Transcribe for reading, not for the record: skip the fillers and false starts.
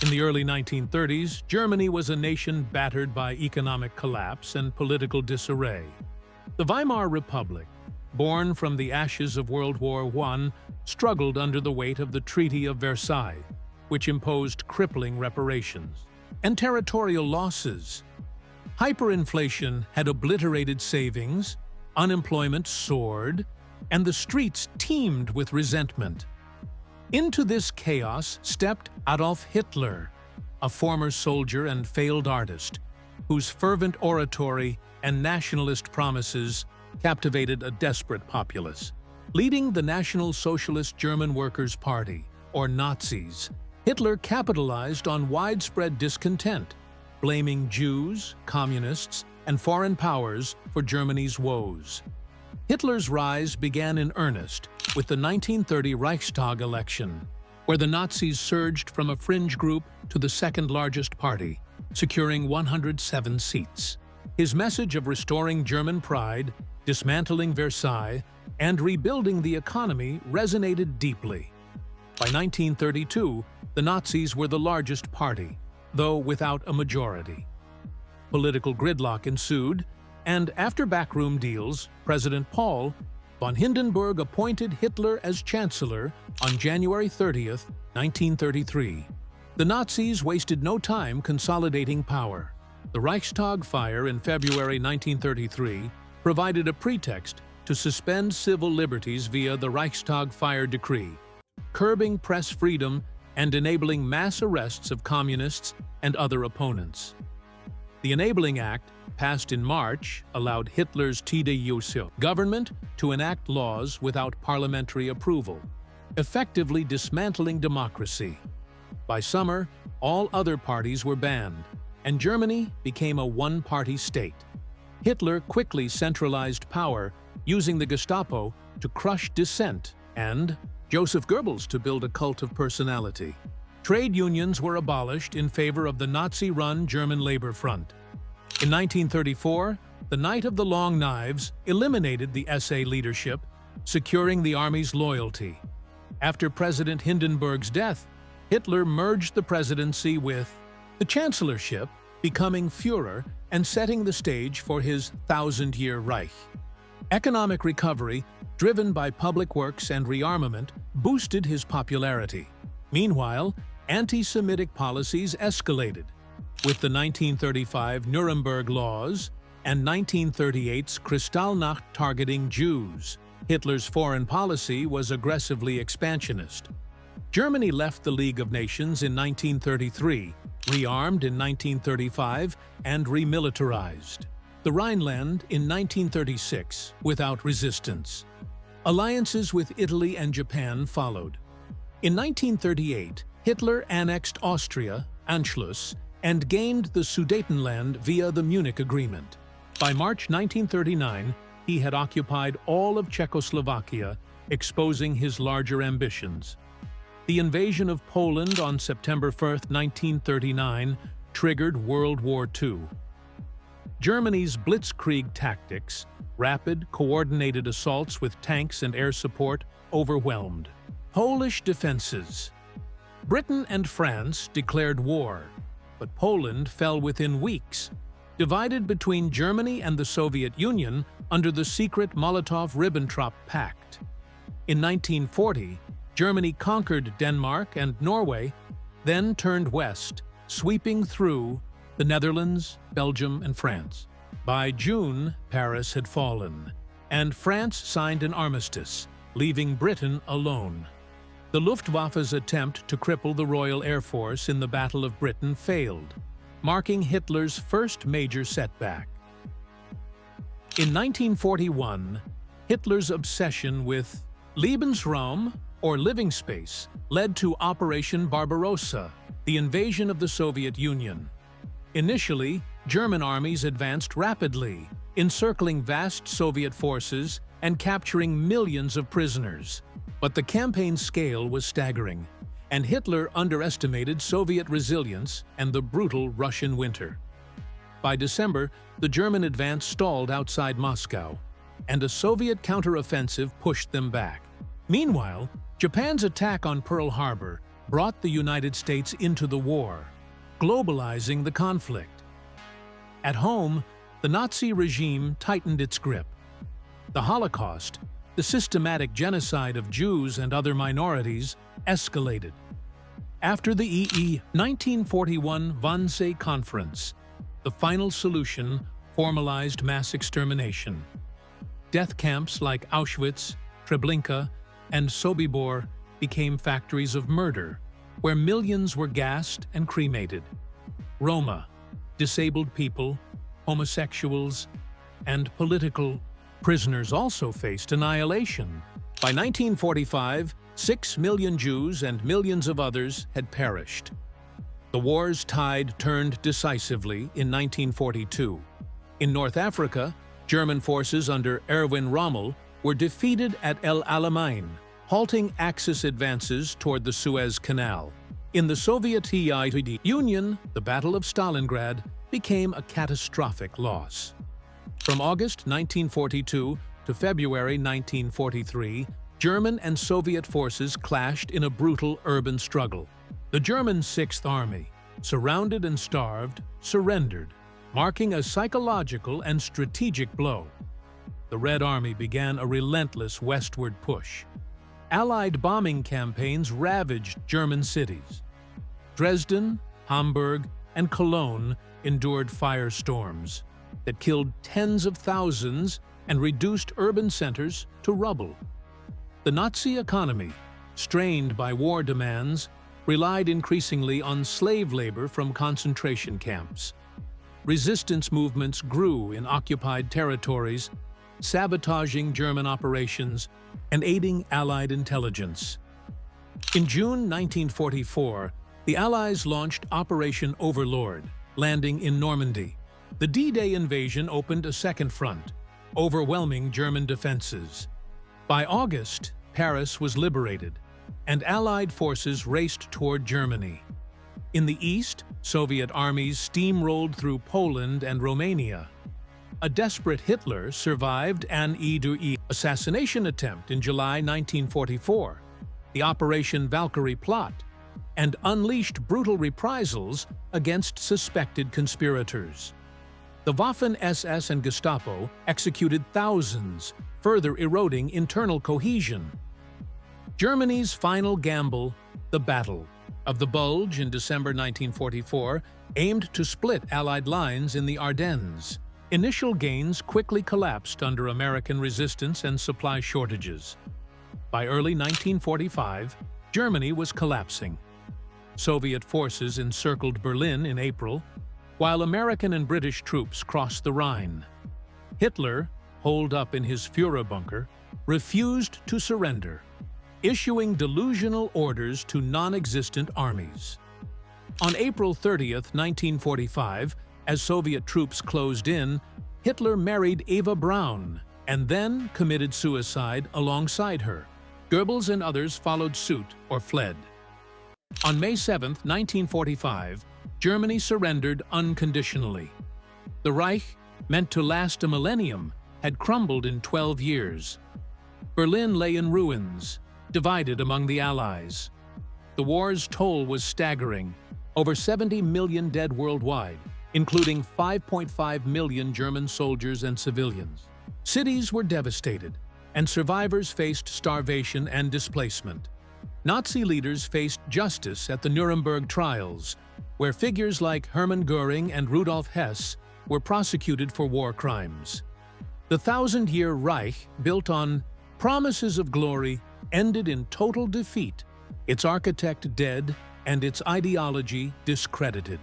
In the early 1930s, Germany was a nation battered by economic collapse and political disarray. The Weimar Republic, born from the ashes of World War I, struggled under the weight of the Treaty of Versailles, which imposed crippling reparations and territorial losses. Hyperinflation had obliterated savings, unemployment soared, and the streets teemed with resentment. Into this chaos stepped Adolf Hitler, a former soldier and failed artist, whose fervent oratory and nationalist promises captivated a desperate populace. Leading the National Socialist German Workers' Party, or Nazis, Hitler capitalized on widespread discontent, blaming Jews, communists, and foreign powers for Germany's woes. Hitler's rise began in earnest with the 1930 Reichstag election, where the Nazis surged from a fringe group to the second-largest party, securing 107 seats. His message of restoring German pride, dismantling Versailles, and rebuilding the economy resonated deeply. By 1932, the Nazis were the largest party, though without a majority. Political gridlock ensued, and after backroom deals, President Paul von Hindenburg appointed Hitler as Chancellor on January 30, 1933. The Nazis wasted no time consolidating power. The Reichstag fire in February 1933 provided a pretext to suspend civil liberties via the Reichstag Fire Decree, curbing press freedom and enabling mass arrests of communists and other opponents. The Enabling Act, passed in March, allowed Hitler's TDUSO government to enact laws without parliamentary approval, effectively dismantling democracy. By summer, all other parties were banned, and Germany became a one-party state. Hitler quickly centralized power, using the Gestapo to crush dissent and Joseph Goebbels to build a cult of personality. Trade unions were abolished in favor of the Nazi-run German Labor Front. In 1934, the Night of the Long Knives eliminated the SA leadership, securing the army's loyalty. After President Hindenburg's death, Hitler merged the presidency with the chancellorship, becoming Führer and setting the stage for his thousand-year Reich. Economic recovery, driven by public works and rearmament, boosted his popularity. Meanwhile, anti-Semitic policies escalated, with the 1935 Nuremberg Laws and 1938's Kristallnacht targeting Jews. Hitler's foreign policy was aggressively expansionist. Germany left the League of Nations in 1933, rearmed in 1935, and remilitarized the Rhineland in 1936 without resistance. Alliances with Italy and Japan followed. In 1938, Hitler annexed Austria, Anschluss, and gained the Sudetenland via the Munich Agreement. By March 1939, he had occupied all of Czechoslovakia, exposing his larger ambitions. The invasion of Poland on September 1, 1939, triggered World War II. Germany's blitzkrieg tactics, rapid, coordinated assaults with tanks and air support, overwhelmed Polish defenses. Britain and France declared war, but Poland fell within weeks, divided between Germany and the Soviet Union under the secret Molotov-Ribbentrop Pact. In 1940, Germany conquered Denmark and Norway, then turned west, sweeping through the Netherlands, Belgium, and France. By June, Paris had fallen, and France signed an armistice, leaving Britain alone. The Luftwaffe's attempt to cripple the Royal Air Force in the Battle of Britain failed, marking Hitler's first major setback. In 1941, Hitler's obsession with Lebensraum, or living space, led to Operation Barbarossa, the invasion of the Soviet Union. Initially, German armies advanced rapidly, encircling vast Soviet forces and capturing millions of prisoners. But the campaign's scale was staggering, and Hitler underestimated Soviet resilience and the brutal Russian winter. By December, the German advance stalled outside Moscow, and a Soviet counteroffensive pushed them back. Meanwhile, Japan's attack on Pearl Harbor brought the United States into the war, globalizing the conflict. At home, the Nazi regime tightened its grip. The Holocaust, the systematic genocide of Jews and other minorities, escalated. After the 1941 Wannsee Conference, the final solution formalized mass extermination. Death camps like Auschwitz, Treblinka, and Sobibor became factories of murder, where millions were gassed and cremated. Roma, disabled people, homosexuals, and political prisoners also faced annihilation. By 1945, 6 million Jews and millions of others had perished. The war's tide turned decisively in 1942. In North Africa, German forces under Erwin Rommel were defeated at El Alamein, halting Axis advances toward the Suez Canal. In the Soviet Union, the Battle of Stalingrad became a catastrophic loss. From August 1942 to February 1943, German and Soviet forces clashed in a brutal urban struggle. The German Sixth Army, surrounded and starved, surrendered, marking a psychological and strategic blow. The Red Army began a relentless westward push. Allied bombing campaigns ravaged German cities. Dresden, Hamburg, and Cologne endured firestorms that killed tens of thousands and reduced urban centers to rubble. The Nazi economy, strained by war demands, relied increasingly on slave labor from concentration camps. Resistance movements grew in occupied territories, sabotaging German operations and aiding Allied intelligence. In June 1944, the Allies launched Operation Overlord, landing in Normandy. The D-Day invasion opened a second front, overwhelming German defenses. By August, Paris was liberated, and Allied forces raced toward Germany. In the east, Soviet armies steamrolled through Poland and Romania. A desperate Hitler survived an assassination attempt in July 1944, the Operation Valkyrie plot, and unleashed brutal reprisals against suspected conspirators. The Waffen-SS and Gestapo executed thousands, further eroding internal cohesion. Germany's final gamble, the Battle of the Bulge in December 1944, aimed to split Allied lines in the Ardennes. Initial gains quickly collapsed under American resistance and supply shortages. By early 1945, Germany was collapsing. Soviet forces encircled Berlin in April, while American and British troops crossed the Rhine. Hitler, holed up in his Führer bunker, refused to surrender, issuing delusional orders to non-existent armies. On April 30, 1945, as Soviet troops closed in, Hitler married Eva Braun and then committed suicide alongside her. Goebbels and others followed suit or fled. On May 7, 1945, Germany surrendered unconditionally. The Reich, meant to last a millennium, had crumbled in 12 years. Berlin lay in ruins, divided among the Allies. The war's toll was staggering, over 70 million dead worldwide, including 5.5 million German soldiers and civilians. Cities were devastated, and survivors faced starvation and displacement. Nazi leaders faced justice at the Nuremberg trials, where figures like Hermann Göring and Rudolf Hess were prosecuted for war crimes. The thousand-year Reich, built on promises of glory, ended in total defeat, its architect dead and its ideology discredited.